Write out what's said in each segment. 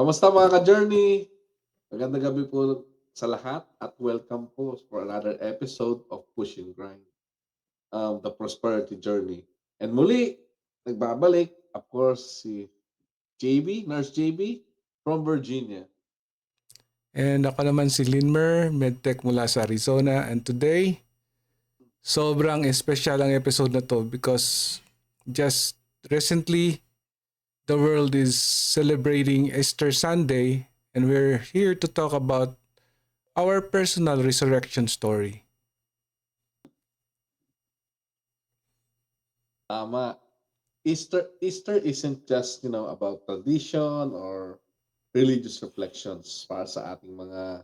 Kamusta mga ka-journey? Magandang gabi po sa lahat at welcome po for another episode of Push and Grind, the Prosperity Journey. And muli, nagbabalik, of course, si JB, Nurse JB from Virginia. And ako naman si Linmer, medtech mula sa Arizona. And today, sobrang espesyal ang episode na to because just recently, the world is celebrating Easter Sunday and we're here to talk about our personal resurrection story. Tama. Easter isn't just, about tradition or religious reflections para sa ating mga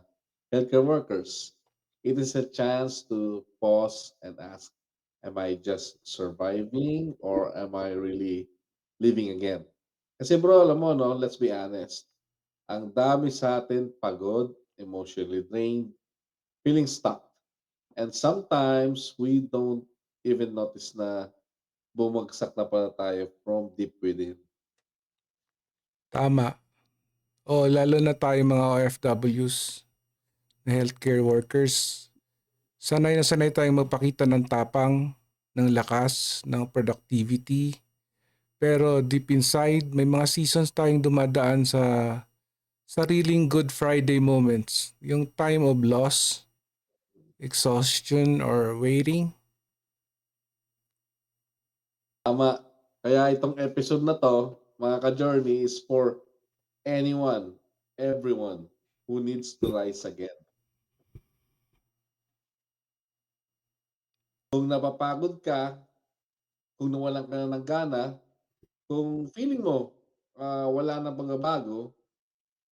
healthcare workers. It is a chance to pause and ask, am I just surviving or am I really living again? Kasi bro, alam mo, no, let's be honest. Ang dami sa atin pagod, emotionally drained, feeling stuck. And sometimes we don't even notice na bumagsak na pala tayo from deep within. Tama. O lalo na tayo mga OFWs na healthcare workers. Sanay na sanay tayong magpakita ng tapang, ng lakas, ng productivity. Pero deep inside, may mga seasons tayong dumadaan sa sariling Good Friday moments. Yung time of loss, exhaustion, or waiting. Tama. Kaya itong episode na 'to, mga ka-journey, is for anyone, everyone who needs to rise again. Kung napapagod ka, kung nawalan ka na ng gana, kung feeling mo, wala na pagbabago,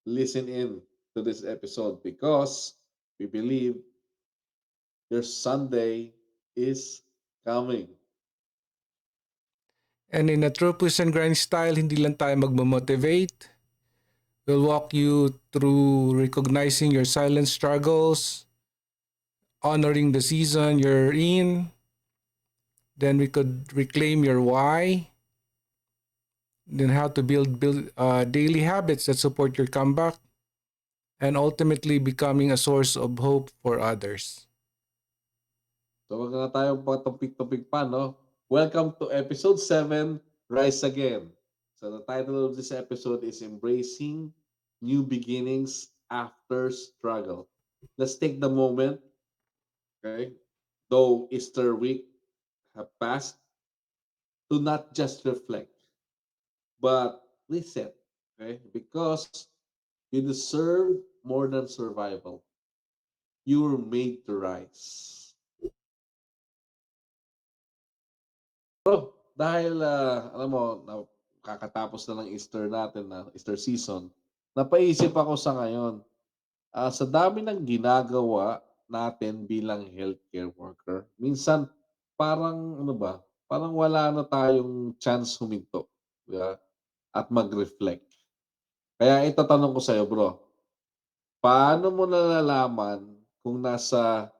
listen in to this episode because we believe your Sunday is coming. And in a true push and grind style, hindi lang tayo magmamotivate. We'll walk you through recognizing your silent struggles, honoring the season you're in. Then we could reclaim your why. Then how to build daily habits that support your comeback. And ultimately becoming a source of hope for others. So wag na tayong patupik-tupik pa, no? Welcome to episode 7, Rise Again. So the title of this episode is Embracing New Beginnings After Struggle. Let's take the moment, okay, though Easter week have passed, to not just reflect, but reset, okay? Because you deserve more than survival. You were made to rise. Bro, dahil alam mo, kakatapos na ng Easter natin na Easter season, napaisip ako sa ngayon, sa dami ng ginagawa natin bilang healthcare worker, minsan parang ano ba, parang wala na tayong chance huminto, di ba? At mag-reflect. Kaya ito tanong ko sa'yo, bro, paano mo nalalaman kung nasa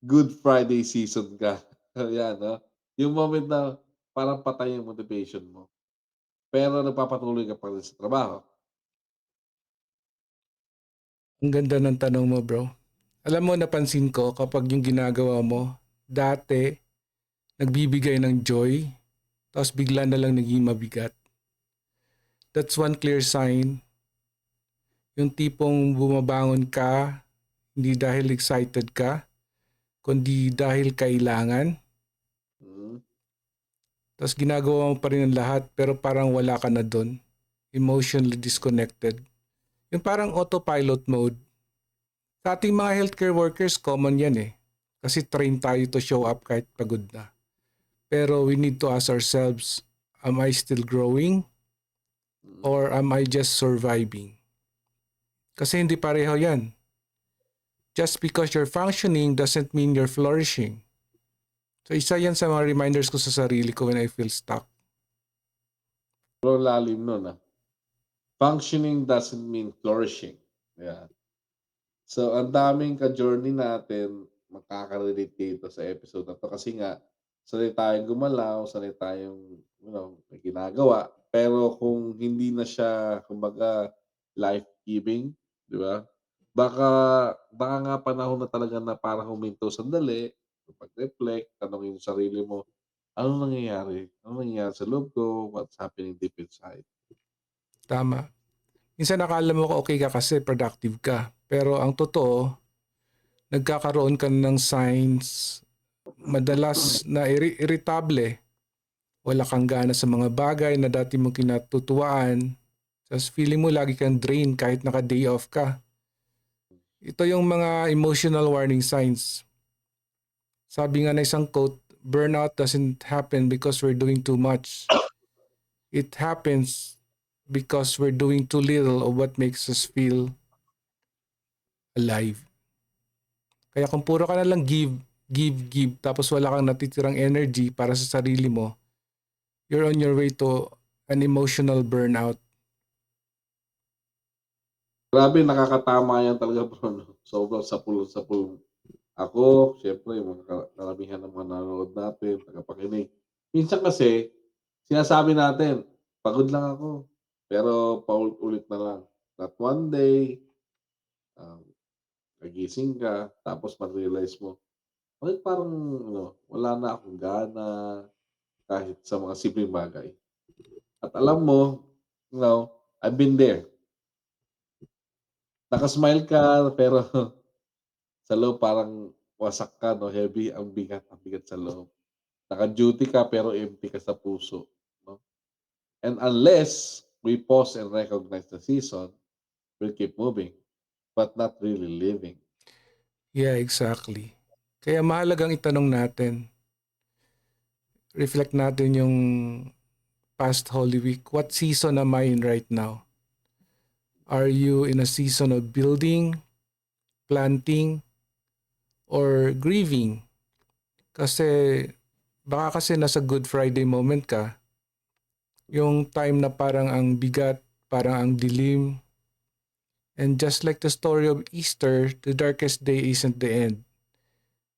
Good Friday season ka? Yan, no? Yung moment na parang patay yung motivation mo. Pero nagpapatuloy ka pa rin sa trabaho. Ang ganda ng tanong mo, bro. Alam mo, napansin ko kapag yung ginagawa mo, dati, nagbibigay ng joy, tapos bigla na lang naging mabigat. That's one clear sign. Yung tipong bumabangon ka, hindi dahil excited ka, kundi dahil kailangan. Mm. Tapos ginagawa mo pa rin ang lahat pero parang wala ka na dun. Emotionally disconnected. Yung parang autopilot mode. Sa ating mga healthcare workers, common yan eh. Kasi train tayo to show up kahit pagod na. Pero we need to ask ourselves, am I still growing? Mm. Or am I just surviving? Kasi hindi pareho yan. Just because you're functioning doesn't mean you're flourishing. So isa yan sa mga reminders ko sa sarili ko when I feel stuck. Pero lalim nun, ah. Functioning doesn't mean flourishing. Yeah. So, ang daming ka-journey natin makaka-relate dito sa episode na 'to kasi nga sanay tayong gumalaw, sanay tayong, may ginagawa. Pero kung hindi na siya kumbaga life-giving, di ba? Baka baka nga panahon na talaga na parang huminto sandali, mag-reflect, tanungin yung sarili mo, "Ano nangyayari? Ano nangyayari sa loob ko? What's happening deep inside?" Tama. Minsan akala mo okay ka kasi productive ka. Pero ang totoo, nagkakaroon ka ng signs madalas na irritable. Wala kang gana sa mga bagay na dati mo kinatutuwaan. Tapos feeling mo lagi kang drain kahit naka-day off ka. Ito yung mga emotional warning signs. Sabi nga na isang quote, burnout doesn't happen because we're doing too much. It happens because we're doing too little of what makes us feel alive. Kaya kung puro ka na lang give, give, give, tapos wala kang natitirang energy para sa sarili mo, you're on your way to an emotional burnout. Grabe, nakakatama yan talaga bro, 'no? Sobrang sapul-sapul. Ako, siyempre mga karamihan ng mga nanonood natin, tagapakinig. Minsan kasi sinasabi natin, "Pagod lang ako." Pero paulit-ulit na lang. That one day, um, nagising ka tapos ma-realize mo, "Bakit parang ano, wala na akong gana," kahit sa mga simpleng bagay. At alam mo, I've been there. Naka-smile ka pero sa loob parang wasak ka 'no, heavy, ang bigat sa loob. Naka-duty ka pero empty ka sa puso 'no. And unless we pause and recognize the season, we'll keep moving, but not really living. Yeah, exactly. Kaya mahalagang itanong natin, reflect natin yung past Holy Week. What season am I in right now? Are you in a season of building, planting, or grieving? Kasi baka kasi nasa Good Friday moment ka, yung time na parang ang bigat, parang ang dilim, and just like the story of Easter, the darkest day isn't the end.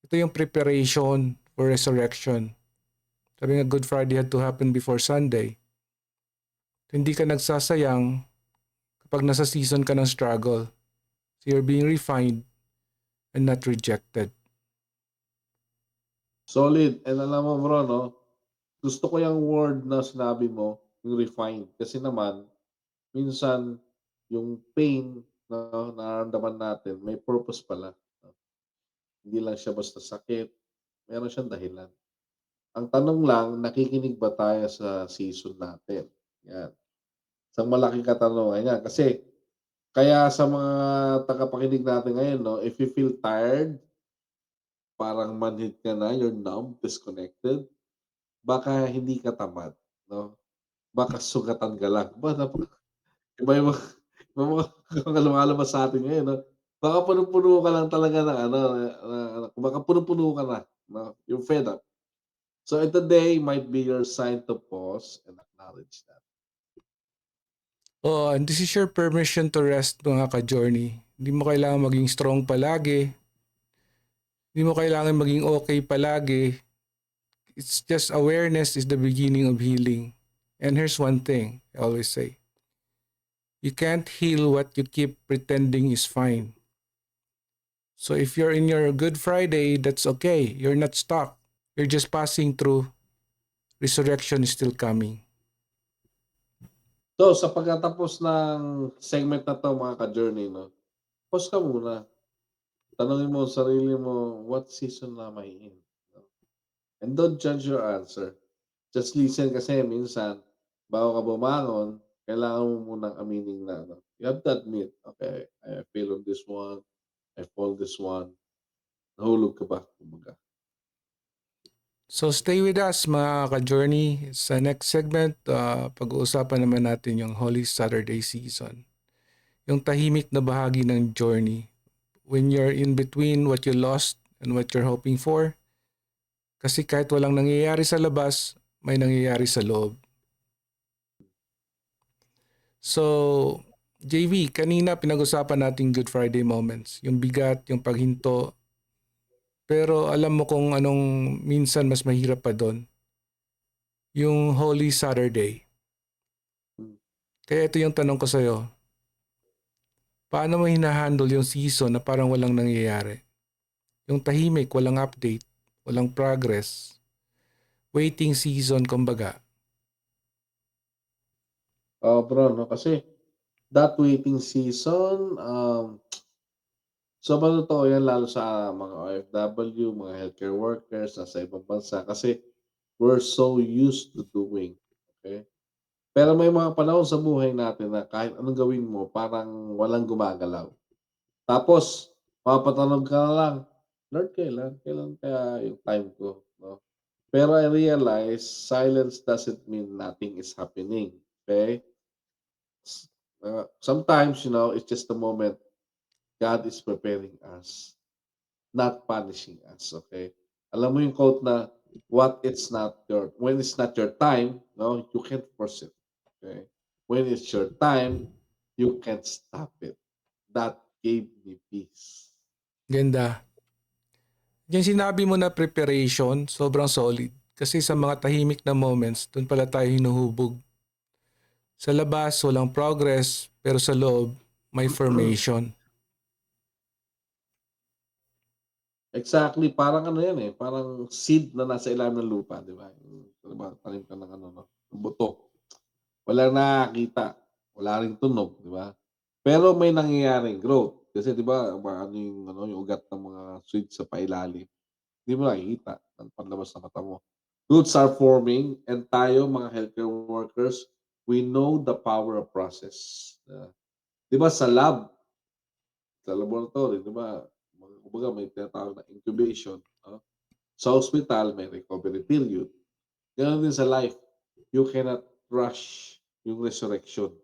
Ito yung preparation for resurrection. Sabi nga Good Friday had to happen before Sunday. Hindi ka nagsasayang kapag nasa season ka ng struggle. So you're being refined and not rejected. Solid, and alam mo bro 'no, gusto ko yung word na sinabi mo, yung refined. Kasi naman minsan yung pain na nararamdaman natin may purpose pala, 'no. Hindi lang siya basta sakit, meron siyang dahilan. Ang tanong lang, nakikinig ba tayo sa season natin? 'Yan. Isang malaking katanungan 'yan kasi kaya sa mga tagapakinig natin ngayon 'no, if you feel tired, parang manhid ka na, you're numb, disconnected, baka hindi ka tamad 'no, baka sugatan ka lang. Iba yung mga yung mga lumalabas sa'tin ngayon 'no, baka punong-puno ka lang talaga ng ano, baka punong-puno ka na 'no, yung fed up. So, today might be your sign to pause and acknowledge that. Oh, and this is your permission to rest mga ka-journey. Hindi mo kailangan maging strong palagi. Hindi mo kailangan maging okay palagi. It's just awareness is the beginning of healing. And here's one thing I always say. You can't heal what you keep pretending is fine. So if you're in your Good Friday, that's okay. You're not stuck. You're just passing through. Resurrection is still coming. So, sa pagkatapos ng segment na 'to mga ka-journey 'no, pause ka muna. Tanungin mo ang sarili mo, "What season am I in?" No? And don't judge your answer. Just listen kasi minsan bago ka bumangon, kailangan mo munang aminin na ano, you have to admit, "Okay, I fail on this one, I fall this one." Nahulog ka ba kumbaga. So stay with us mga ka-journey. Sa next segment, pag-uusapan naman natin yung Holy Saturday season. Yung tahimik na bahagi ng journey. When you're in between what you lost and what you're hoping for. Kasi kahit walang nangyayari sa labas, may nangyayari sa loob. So, JV, kanina pinag-usapan natin Good Friday moments. Yung bigat, yung paghinto. Pero alam mo kung anong minsan mas mahirap pa doon. Yung Holy Saturday. Hmm. Kaya ito yung tanong ko sa'yo. Paano mo hinahandle yung season na parang walang nangyayari? Yung tahimik, walang update, walang progress. Waiting season, kumbaga. Bro, no? Kasi that waiting season, sobrang totoo yan lalo sa mga OFW, mga healthcare workers na sa ibang bansa kasi we're so used to doing. Okay? Pero may mga panahon sa buhay natin na kahit anong gawin mo, parang walang gumagalaw. Tapos, mapapatanong ka na lang, Lord, kailan? Kailan kaya yung time ko? No? Pero I realize silence doesn't mean nothing is happening. Okay? Sometimes, it's just the moment God is preparing us, not punishing us. Okay? Alam mo yung quote na, when it's not your time, no, you can't force it. Okay? When it's your time, you can't stop it. That gave me peace. Ganda. Yung sinabi mo na preparation, sobrang solid. Kasi sa mga tahimik na moments, doon pala tayo hinuhubog. Sa labas, walang progress, pero sa loob, may formation. Exactly, parang ano yan eh, parang seed na nasa ilalim ng lupa, di ba? Di ba, tanim ka ng ano, no? Buto. Walang nakakita, wala ring tunog, di ba? Pero may nangyayaring growth. Kasi di ba, yung ugat ng mga seeds sa pailalim. Hindi mo nakikita ang panlabas na mata mo. Roots are forming and tayo mga healthcare workers, we know the power of process. Di ba sa laboratory, di ba, kumbaga may tinatawag na incubation. No? Sa hospital, may recovery period. Ganun din sa life. You cannot rush yung resurrection.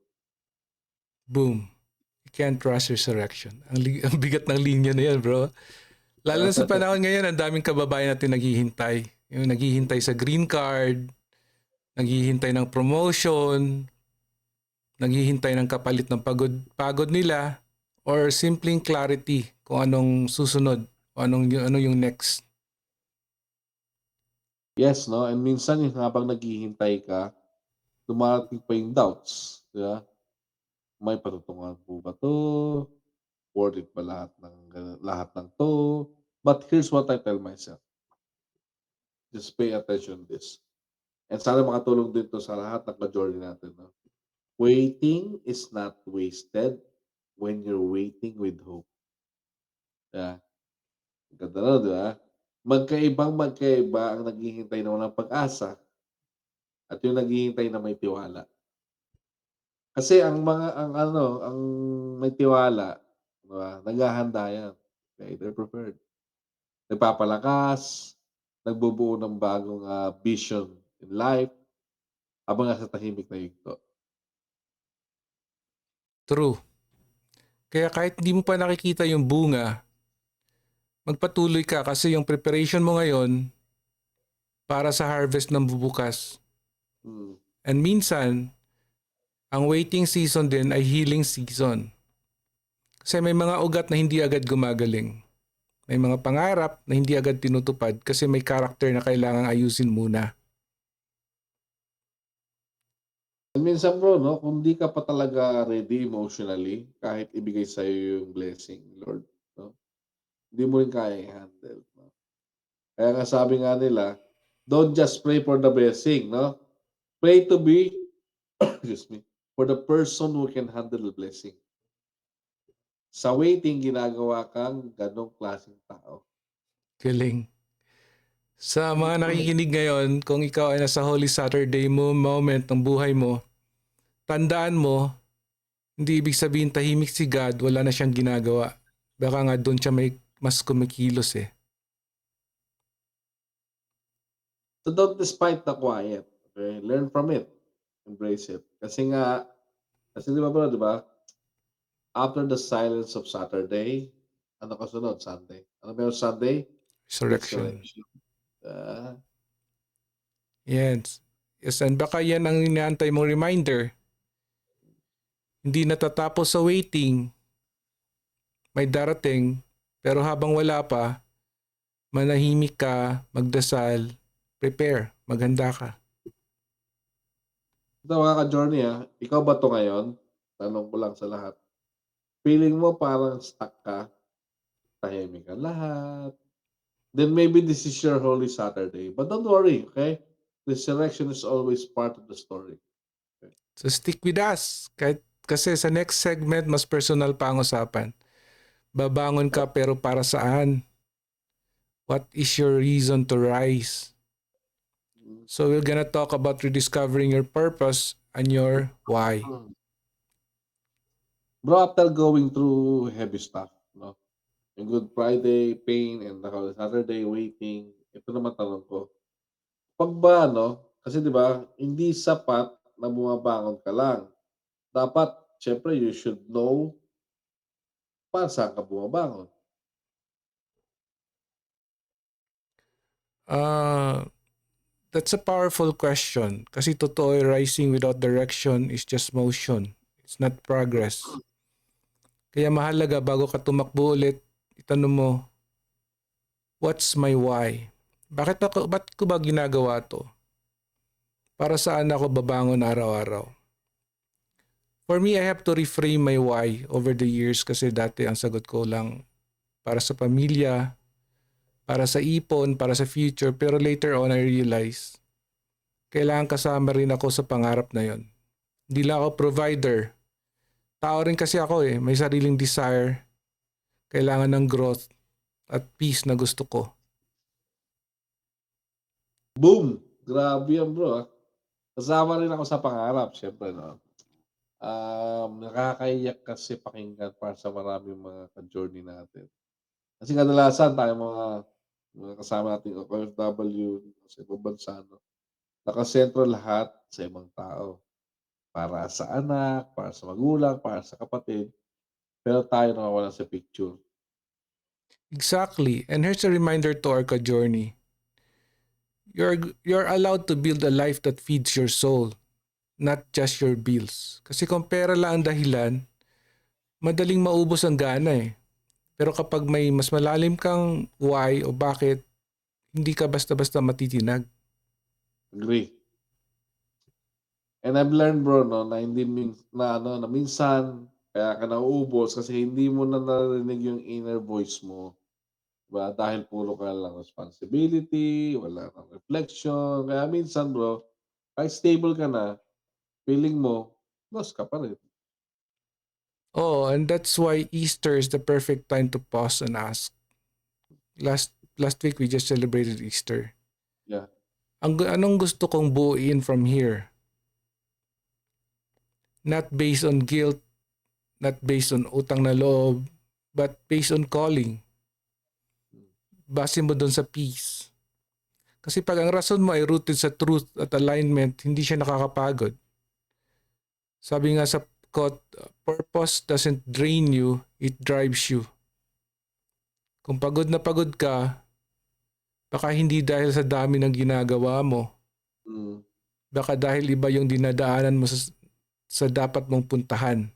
Boom. You can't trust resurrection. Ang bigat ng linya na yan, bro. Lalo na sa panahon ngayon, ang daming kababayan natin naghihintay. Yung naghihintay sa green card, naghihintay ng promotion, naghihintay ng kapalit ng pagod nila, or simpleng clarity kung anong susunod, o ano yung next. Yes, no? And minsan yung habang naghihintay ka, dumarating pa yung doubts. Di ba? May patutunguhan po ba to? Worth it ba lahat ng to? But here's what I tell myself. Just pay attention to this. And sana makatulong din to sa lahat ng ka-journey natin. No? Waiting is not wasted when you're waiting with hope. Yeah. Ganda na, di ba? Magkaiba ang naghihintay na walang pag-asa at yung naghihintay na may tiwala. Kasi ang may tiwala, di ba? Naghahanda yan. Okay, they're prepared. Nagpapalakas, nagbubuo ng bagong vision in life habang nasa tahimik na yugto. True. Kaya kahit hindi mo pa nakikita yung bunga, magpatuloy ka kasi yung preparation mo ngayon para sa harvest ng bubukas. Hmm. And minsan, ang waiting season din ay healing season. Kasi may mga ugat na hindi agad gumagaling. May mga pangarap na hindi agad tinutupad kasi may character na kailangang ayusin muna. And minsan bro, no, kung di ka pa talaga ready emotionally, kahit ibigay sa'yo yung blessing, Lord, no, hindi mo rin kaya i-handle. No? Kaya nga sabi nga nila, don't just pray for the blessing, no? Pray to be, excuse me, for the person who can handle the blessing. Sa waiting, ginagawa kang ganong klaseng tao. Galing. Sa mga nakikinig ngayon, kung ikaw ay nasa Holy Saturday moment ng buhay mo, tandaan mo, hindi ibig sabihin tahimik si God, wala na siyang ginagawa. Baka nga doon siya may mas kumikilos eh. So don't despite the quiet. Okay? Learn from it. Embrace it. Kasi di ba, after the silence of Saturday, ano kasunod? Sunday. Ano meron Sunday? Resurrection. Resurrection. Ah, Yes. Yes, and baka yan ang inaantay mong reminder. Hindi natatapos sa waiting, may darating, pero habang wala pa, manahimik ka, magdasal, prepare, maghanda ka. ito mga ka-journey ikaw ba to ngayon? Tanong ko lang sa lahat. feeling mo parang stuck ka, tahimik ang lahat, then maybe this is your Holy Saturday. But don't worry, okay? Resurrection is always part of the story. Okay? So stick with us. Kasi sa next segment, mas personal pa ang usapan. Babangon ka pero para saan? What is your reason to rise? So we're gonna talk about rediscovering your purpose and your why. Bro, after going through heavy stuff, no? Yung Good Friday, pain, and the Holy Saturday, waiting, ito naman tanong ko. Pag ba, no? Kasi di ba, hindi sapat na bumabangon ka lang. Dapat, syempre, you should know para saan ka bumabangon. Uh, that's a powerful question. Kasi totoo, rising without direction is just motion. It's not progress. Kaya mahalaga bago ka tumakbo ulit, itanong mo, what's my why? Ba't ko ba ginagawa to? Para saan ako babangon araw-araw? For me, I have to reframe my why over the years kasi dati ang sagot ko lang para sa pamilya, para sa ipon, para sa future. Pero later on, I realized kailangan kasama rin ako sa pangarap na yon. Hindi lang ako provider. Tao rin kasi ako eh. May sariling desire. Kailangan ng growth at peace na gusto ko. Boom! Grabe yan, bro. Kasama rin ako sa pangarap, syempre, no? Nakakaiyak kasi pakinggan para sa maraming mga ka-journey natin. Kasi kadalasan tayo mga kasama nating OFW sa ibang bansa, no? Nakasentro lahat sa ibang tao. Para sa anak, para sa magulang, para sa kapatid, pero tayo nawawalan sa picture. Exactly. And here's a reminder to our journey. You're allowed to build a life that feeds your soul, not just your bills. Kasi kung pera lang ang dahilan, madaling maubos ang gana eh. Pero kapag may mas malalim kang why o bakit, hindi ka basta-basta matitinag. Agree. And I've learned, bro, no, na hindi na minsan kaya ka nauubos kasi hindi mo na narinig yung inner voice mo. Diba? Dahil puro ka lang responsibility, wala kang reflection. Kaya minsan, bro, kahit stable ka na, feeling mo, lost ka pa rin. Oh, and that's why Easter is the perfect time to pause and ask. Last week we just celebrated Easter. Yeah. Anong gusto kong buuin from here? Not based on guilt, not based on utang na loob, but based on calling. Base mo dun sa peace. Kasi pag ang rason mo ay rooted sa truth at alignment, hindi siya nakakapagod. Sabi nga sa quote, purpose doesn't drain you, it drives you. Kung pagod na pagod ka, baka hindi dahil sa dami ng ginagawa mo. Mm. Baka dahil iba yung dinadaanan mo sa dapat mong puntahan.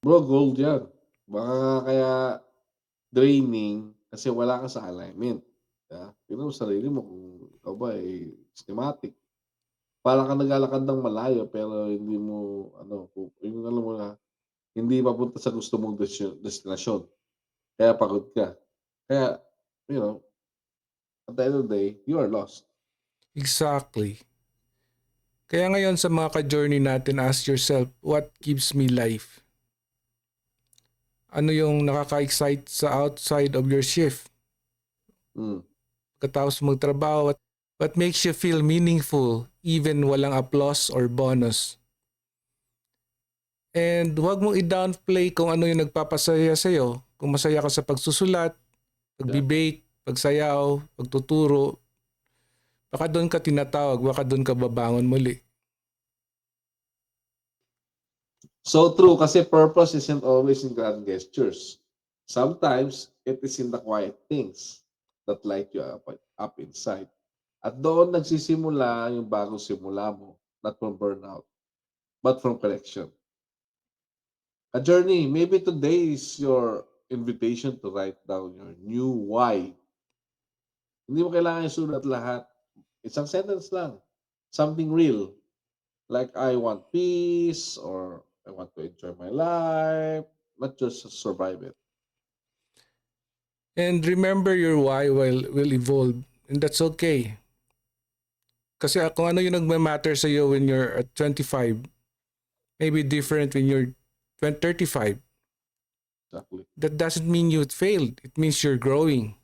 Bro, gold yan. Baka kaya draining kasi wala ka sa alignment. Tingnan mo sarili mo kung ikaw ba ay schematic. Parang kang naglalakad ng malayo pero hindi mo yung alam mo na hindi papunta sa gusto mong destinasyon. Kaya pagod ka. Kaya, you know, at the end of the day, you are lost. Exactly. Kaya ngayon sa mga ka-journey natin, ask yourself, what gives me life? Ano yung nakaka-excite sa outside of your shift? Mm. Katapos magtrabaho, what makes you feel meaningful even walang applause or bonus? And huwag mong i-downplay kung ano yung nagpapasaya sa'yo. Kung masaya ka sa pagsusulat, pagbibake, pagsayaw, pagtuturo, baka doon ka tinatawag, baka doon ka babangon muli. So true kasi purpose isn't always in grand gestures. Sometimes it is in the quiet things that light you up inside. At doon nagsisimula yung bagong simula mo, not from burnout, but from connection. A journey, maybe today is your invitation to write down your new why. Hindi mo kailangan isulat lahat. Isang sentence lang. Something real. Like I want peace or I want to enjoy my life, not just survive it. And remember your why will evolve. And that's okay. Kasi kung ano yung nagmamatter sa iyo when you're at 25, maybe different when you're 35. Exactly. That doesn't mean you failed. It means you're growing.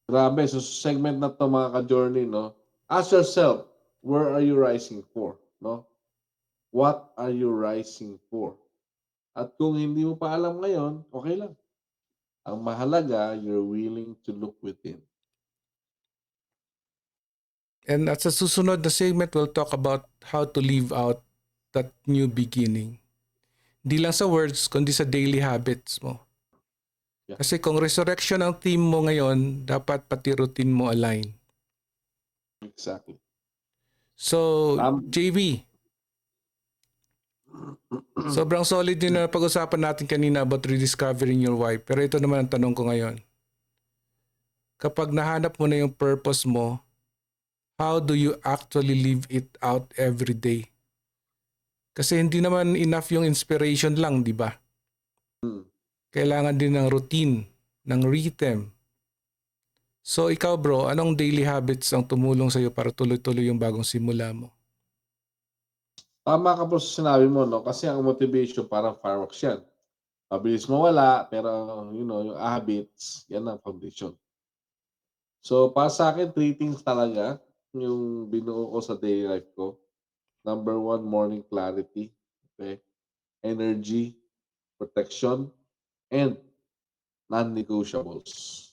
Grabe, so sa segment na to mga ka-journey, no? Ask yourself, where are you rising for? No? What are you rising for? At kung hindi mo pa alam ngayon, okay lang. Ang mahalaga, you're willing to look within. And at sa susunod na segment, we'll talk about how to live out that new beginning. Di lang sa words, kundi sa daily habits mo. Yeah. Kasi kung resurrection ang theme mo ngayon, dapat pati routine mo align. Exactly. So, JV, sobrang solid yun na pag-usapan natin kanina about rediscovering your why. Pero ito naman ang tanong ko ngayon. Kapag nahanap mo na yung purpose mo, how do you actually live it out every day? Kasi hindi naman enough yung inspiration lang, di ba? Kailangan din ng routine, ng rhythm. So ikaw bro, anong daily habits ang tumulong sa'yo para tuloy-tuloy yung bagong simula mo? Tama ka po sa sinabi mo, no? Kasi ang motivation parang fireworks yan. Mabilis mawala, pero yung habits, yan ang foundation. So, para sa akin, three things talaga yung binuo ko sa daily life ko. Number one, morning clarity. Okay? Energy, protection, and non-negotiables.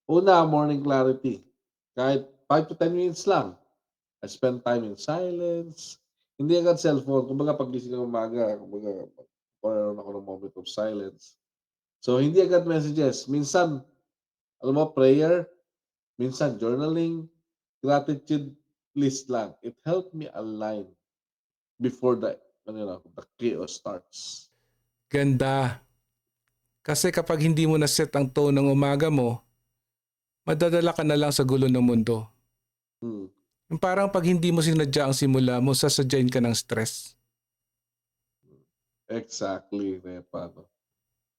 Una, morning clarity. Kahit 5 to 10 minutes lang. I spend time in silence. Hindi agad cellphone. Kumbaga, pagising ng umaga, kumbaga, meron ako ng moment of silence. So, hindi agad messages. Minsan, alam mo, prayer. Minsan, journaling. Gratitude list lang. It helped me align before the chaos starts. Ganda. Kasi kapag hindi mo na-set ang tone ng umaga mo, madadala ka na lang sa gulo ng mundo. Yung parang pag hindi mo sinadya ang simula mo, sasadyain ka ng stress. Exactly, Nepa. No?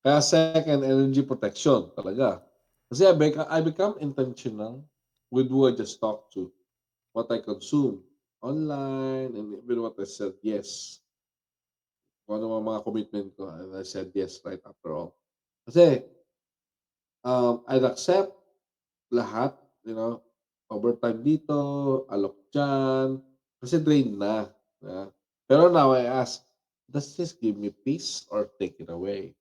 Kaya second, energy protection talaga. Kasi I become intentional with who I just talked to, what I consume online, and even what I said yes. Kung ano mga commitment ko, and I said yes right after all. Kasi I'd accept lahat, overtime dito, alok dyan, kasi drain na. Pero now I ask, does this give me peace or take it away?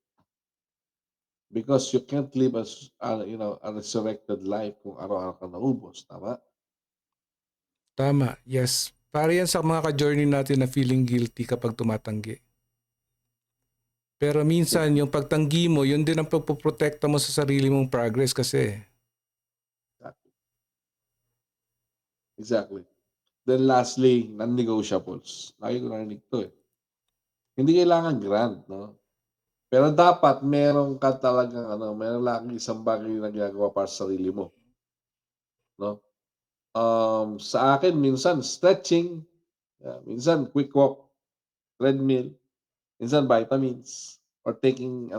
Because you can't live a resurrected life kung araw-araw ka naubos, tama? Tama, yes. Para yan sa mga ka-journey natin na feeling guilty kapag tumatanggi. Pero minsan, yung pagtanggi mo, yun din ang pagpoprotekta mo sa sarili mong progress kasi. Exactly. Then lastly, non-negotiables. Lagi ko narinig to eh. Hindi kailangan grand, no? Pero dapat meron ka talagang meron lang isang bagay na ginagawa para sa sarili mo, no? Sa akin minsan stretching, minsan quick walk, treadmill, minsan vitamins, or taking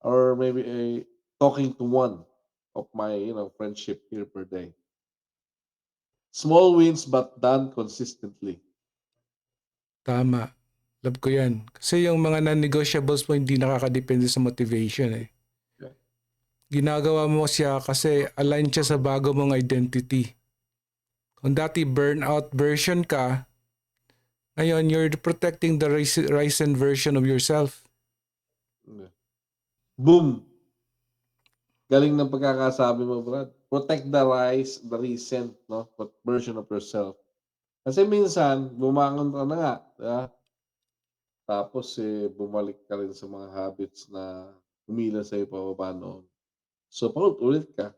or maybe talking to one of my friendship here per day. Small wins but done consistently. Tama. Love ko yan. Kasi yung mga non-negotiables mo hindi nakakadepende sa motivation eh. Okay. Ginagawa mo siya kasi align siya sa bago mong identity. Kung dati burnout version ka, ngayon you're protecting the risen version of yourself. Boom! Galing ng pagkakasabi mo, Brad. Protect the recent version of yourself. Kasi minsan, bumangon ka na nga, diba? Tapos bumalik ka rin sa mga habits na humila sa'yo pababa noon. So, paulit ka.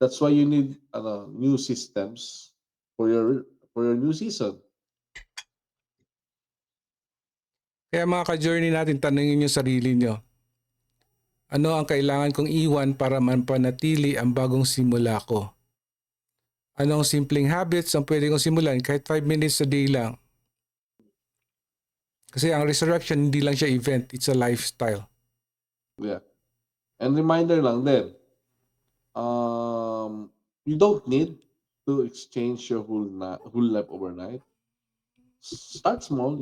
That's why you need new systems for your new season. Kaya mga ka-journey natin, tanungin yung sarili nyo. Ano ang kailangan kong iwan para manpanatili ang bagong simula ko? Anong simpleng habits ang pwede kong simulan kahit 5 minutes a day lang? Kasi ang resurrection, hindi lang siya event, it's a lifestyle. Yeah. And reminder lang din, you don't need to exchange your whole life overnight. Start small,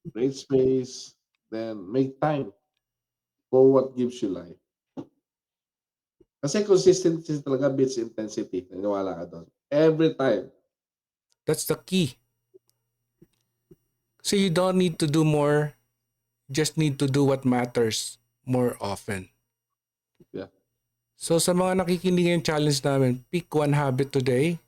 create space, then make time for what gives you life. Kasi consistency talaga beats intensity. Naniwala ka doon. Every time. That's the key. So you don't need to do more, just need to do what matters more often. Yeah. So sa mga nakikinig ng challenge namin, pick one habit today.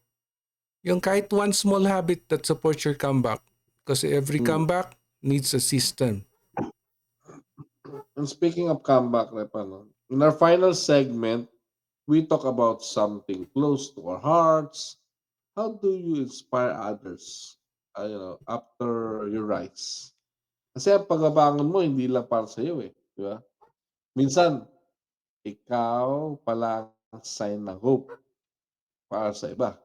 Yung kahit one small habit that supports your comeback. Kasi every Mm. comeback needs a system. And speaking of comeback, in our final segment, we talk about something close to our hearts. How do you inspire others, after your rise? Kasi ang pagbabangon mo, hindi lang para sa iyo eh. Di ba? Minsan, ikaw pala ang sign ng hope para sa iba.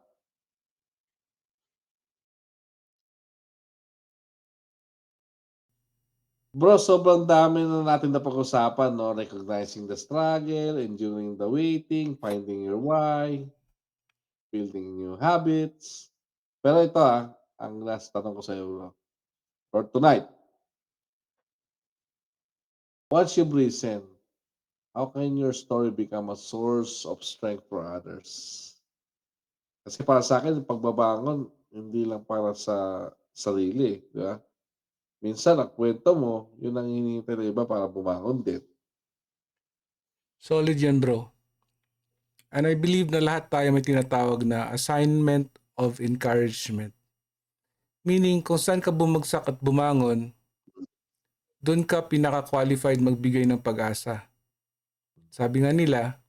Bro, sobrang dami na natin napag-usapan, no? Recognizing the struggle, enduring the waiting, finding your why, building new habits. Pero ito ang last tanong ko sa iyo, bro. For tonight, once you've risen, how can your story become a source of strength for others? Kasi para sa akin, yung pagbabangon, hindi lang para sa sarili, di ba? Minsan, ang kwento mo, yun ang hinihintay ng iba para bumangon din. Solid yan, bro. And I believe na lahat tayo may tinatawag na assignment of encouragement. Meaning, kung saan ka bumagsak at bumangon, doon ka pinaka-qualified magbigay ng pag-asa. Sabi nga nila,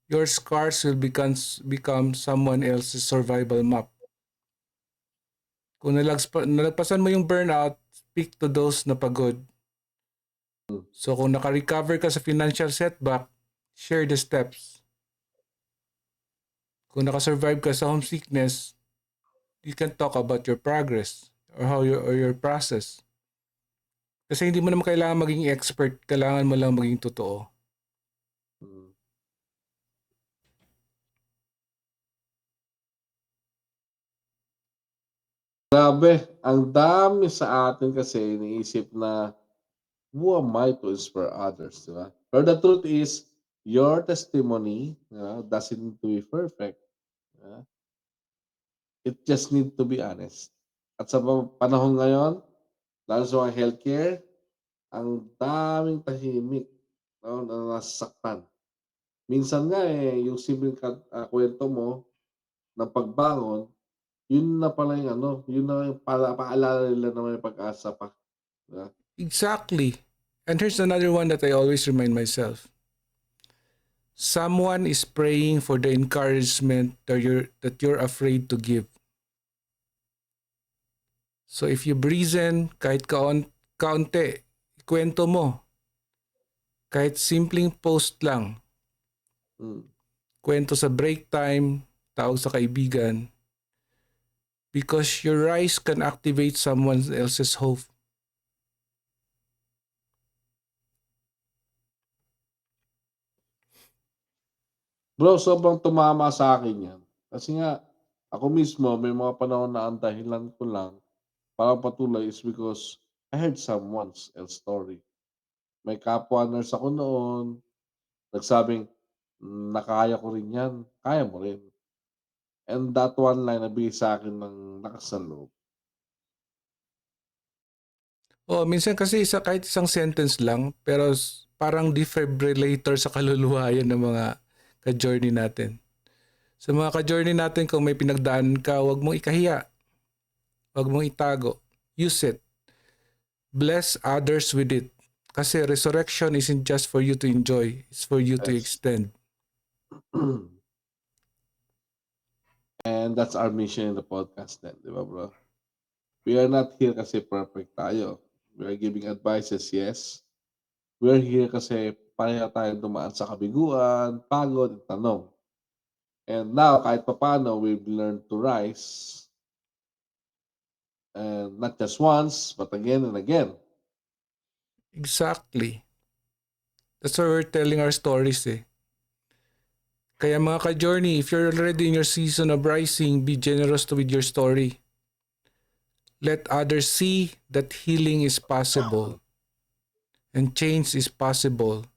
your scars will become someone else's survival map. Kung nalagpasan mo yung burnout, speak to those na pagod. So kung naka-recover ka sa financial setback, share the steps. Kung naka-survive ka sa homesickness, you can talk about your progress or your process. Kasi hindi mo naman kailangan maging expert, kailangan mo lang maging totoo. Mm. Grabe, ang dami sa atin kasi iniisip na who am I to inspire others, di ba? Pero the truth is, your testimony doesn't need to be perfect. Yeah? It just need to be honest. At sa panahon ngayon, lalo sa mga healthcare, ang daming tahimik, no, na nasasaktan. Minsan nga yung simpleng kwento mo ng pagbangon, yun na pala yung yun na yung paalala nila na may pag-asa pa. Diba? Exactly. And here's another one that I always remind myself. Someone is praying for the encouragement that you're afraid to give. So if you reason, kahit kaunti, kwento mo. Kahit simpleng post lang, Mm. kwento sa break time, tawag sa kaibigan, because your rise can activate someone else's hope. Bro, sobrang tumama sa akin yan. Kasi nga, ako mismo, may mga panahon na ang dahilan ko lang para patuloy is because I heard someone else story. May kapwa nurse ako noon, nagsabing, nakaya ko rin yan, kaya mo rin. And that one line nabigay sa akin ng lakas ng loob. Oh, minsan kasi kahit isang sentence lang, pero parang defibrillator sa kaluluwa yan ng mga ka-journey natin. Sa mga ka-journey natin, kung may pinagdaan ka, huwag mong ikahiya. Huwag mong itago. Use it. Bless others with it. Kasi resurrection isn't just for you to enjoy. It's for you to Yes. extend. And that's our mission in the podcast then, di ba bro? We are not here kasi perfect tayo. We are giving advices, yes. We are here kasi pareha tayong dumaan sa kabiguan, pagod, at tanong. And now, kahit papaano, we've learned to rise. And not just once, but again and again. Exactly. That's why we're telling our stories eh. Kaya mga ka-journey, if you're already in your season of rising, be generous with your story. Let others see that healing is possible and change is possible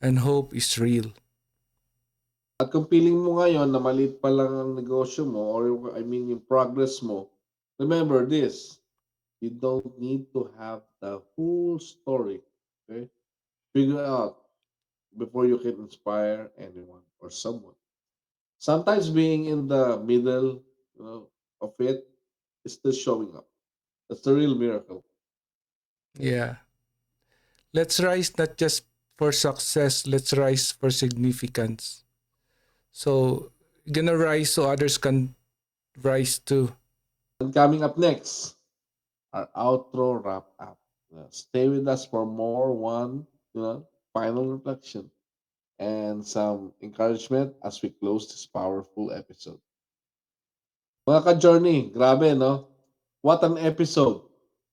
and hope is real. At kung feeling mo ngayon na maliit pa lang ang negosyo mo or I mean yung progress mo, remember this, you don't need to have the whole story. Okay? Figure out before you can inspire anyone or someone. Sometimes being in the middle, of it is still showing up. That's the real miracle. Yeah. Let's rise not just for success, let's rise for significance. So, gonna rise so others can rise too. And coming up next, our outro wrap up. Stay with us for more one, final reflection and some encouragement as we close this powerful episode. Mga ka-journey, grabe, no? What an episode.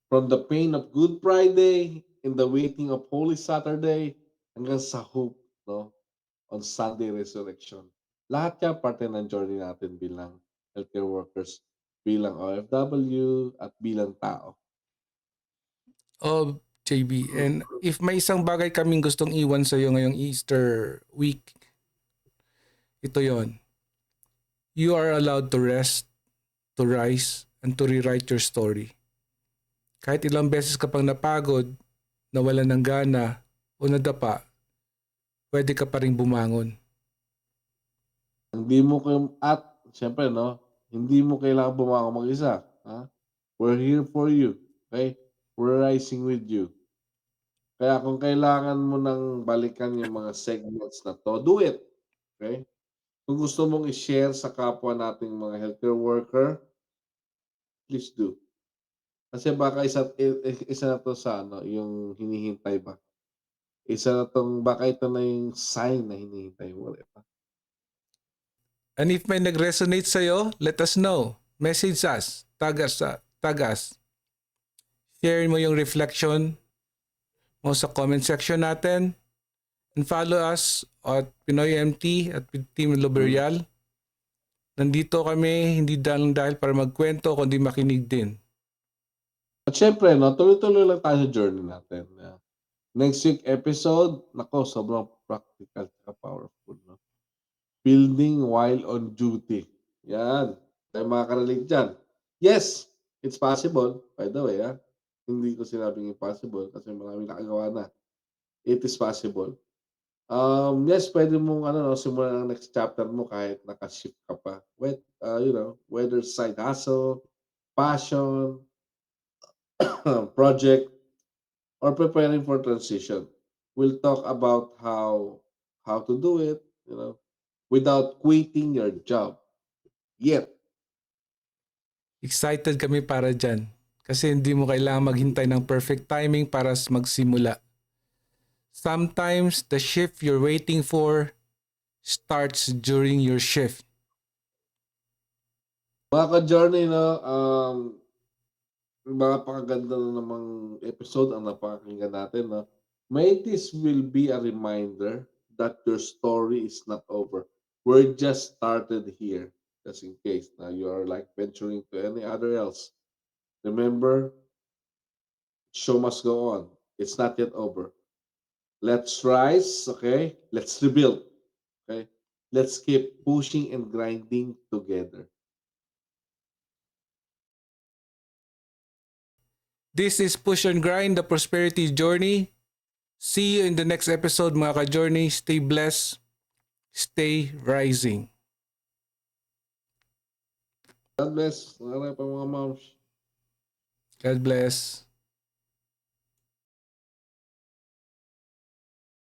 From the pain of Good Friday, in the waiting of Holy Saturday, hanggang sa hope, no? On Sunday Resurrection. Lahat yan parte ng journey natin bilang healthcare workers, bilang OFW, at bilang tao. Oh, JB. And if may isang bagay kaming gustong iwan sa'yo ngayong Easter week, ito yon. You are allowed to rest, to rise, and to rewrite your story. Kahit ilang beses ka pang napagod, nawalan ng gana, o nadapa, pwede ka pa rin bumangon. Hindi mo at syempre, no, hindi mo kailangan bumangon mag-isa. Ha? We're here for you. Okay? We're rising with you. Kaya kung kailangan mo nang balikan yung mga segments na to, do it. Okay? Kung gusto mong i-share sa kapwa nating mga healthcare worker, please do. Kasi baka isa na 'to sa ano, yung hinihintay ba. Isa na 'tong baka ito na yung sign na hinihintay mo, 'di ba? And if may nag-resonate sa'yo, let us know. Message us. Tag us. Share mo yung reflection mo sa comment section natin. And follow us at Pinoy MT at Team Loberial. Nandito kami hindi dahil para magkwento kundi makinig din. At siyempre 'no, tuloy-tuloy lang tayo sa journey natin, next week episode, naku sobrang practical tsaka powerful 'no. Building while on duty, 'yan. Tayo makaka-relate diyan. Yes, it's possible, by the way, hindi ko sinabing impossible kasi maraming nakagawa na. It is possible. Yes, puwede mong ano 'no, simulan ang next chapter mo kahit naka-shift ka pa. Whether side hustle, passion, project, or preparing for transition. We'll talk about how to do it, without quitting your job yet. Excited kami para dyan. Kasi hindi mo kailangan maghintay ng perfect timing para magsimula. Sometimes the shift you're waiting for starts during your shift. Mga ka-journey 'no, napakaganda na namang episode ang napakinggan natin 'no. May this will be a reminder that your story is not over. We're just started here, just in case na you are like venturing to any other else. Remember, show must go on. It's not yet over. Let's rise, okay? Let's rebuild, okay? Let's keep pushing and grinding together. This is Push and Grind, the Prosperity Journey. See you in the next episode mga ka-journey. Stay blessed. Stay rising. God bless. Mga mga moms. God bless.